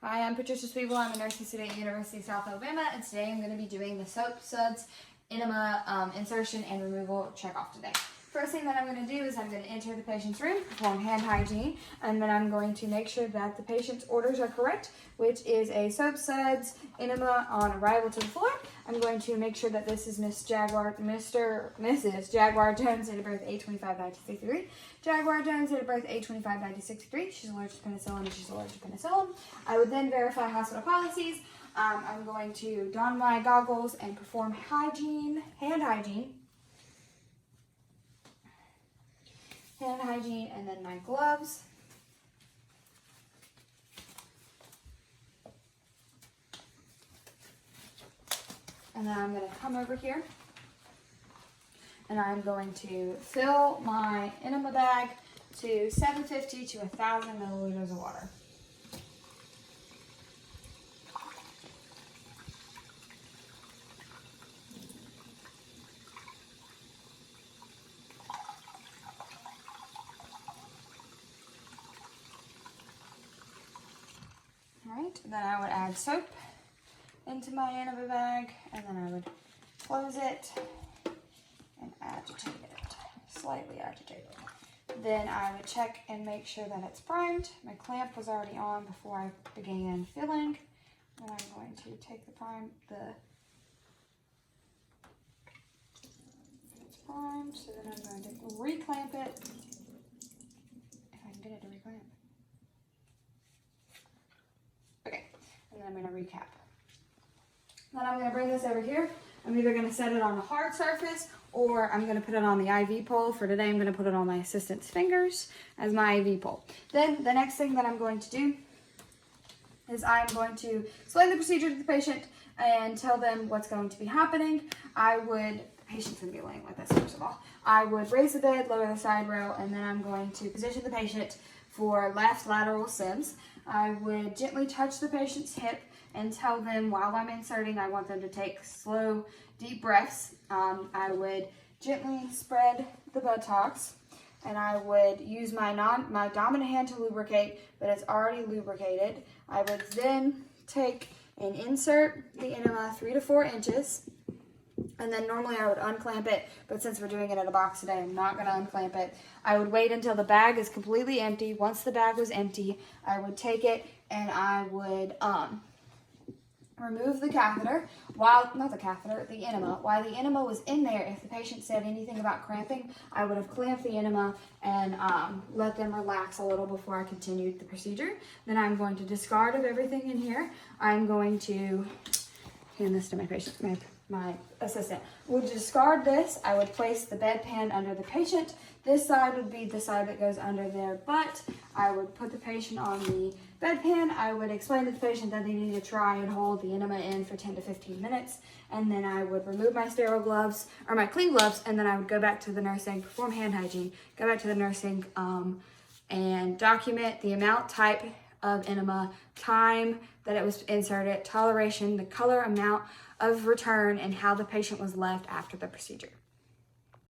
Hi, I'm Patricia Sweeble. I'm a nursing student at University of South Alabama, and today I'm going to be doing the soap suds enema insertion and removal check-off today. First thing that I'm going to do is I'm going to enter the patient's room, perform hand hygiene, and then I'm going to make sure that the patient's orders are correct, which is a soap suds enema on arrival to the floor. I'm going to make sure that this is Mrs. Jaguar Jones, date of birth 8/25/1963. Jaguar Jones, date of birth 8/25/1963. She's allergic to penicillin and she's allergic to penicillin. I would then verify hospital policies. I'm going to don my goggles and perform hand hygiene, and then my gloves. And then I'm going to come over here and I'm going to fill my enema bag to 750 to 1,000 milliliters of water. Alright, then I would add soap into my enema bag, and then I would close it and agitate it, slightly agitate it. Then I would check and make sure that it's primed. My clamp was already on before I began filling. Then I'm going to take it's primed, so then I'm going to reclamp it, if I can get it to reclamp. Okay, and then I'm going to recap. Then I'm going to bring this over here. I'm either going to set it on a hard surface or I'm going to put it on the IV pole. For today, I'm going to put it on my assistant's fingers as my IV pole. Then the next thing that I'm going to do is I'm going to explain the procedure to the patient and tell them what's going to be happening. The patient's going to be laying with us first of all. I would raise the bed, lower the side rail, and then I'm going to position the patient for left lateral sims. I would gently touch the patient's hip and tell them while I'm inserting, I want them to take slow, deep breaths. I would gently spread the buttocks, and I would use my dominant hand to lubricate, but it's already lubricated. I would then take and insert the enema 3 to 4 inches, and then normally I would unclamp it, but since we're doing it in a box today, I'm not going to unclamp it. I would wait until the bag is completely empty. Once the bag was empty, I would take it and I would remove the catheter, the enema. While the enema was in there, if the patient said anything about cramping, I would have clamped the enema and let them relax a little before I continued the procedure. Then I'm going to discard of everything in here. I'm going to hand this to my patient, my assistant. Would discard this. I would place the bedpan under the patient. This side would be the side that goes under their butt. I would put the patient on the bedpan. I would explain to the patient that they need to try and hold the enema in for 10 to 15 minutes. And then I would remove my sterile gloves, or my clean gloves, and then I would go back to the nursing, perform hand hygiene, go back to the nursing, and document the amount, type of enema, time that it was inserted, toleration, the color, amount of return, and how the patient was left after the procedure.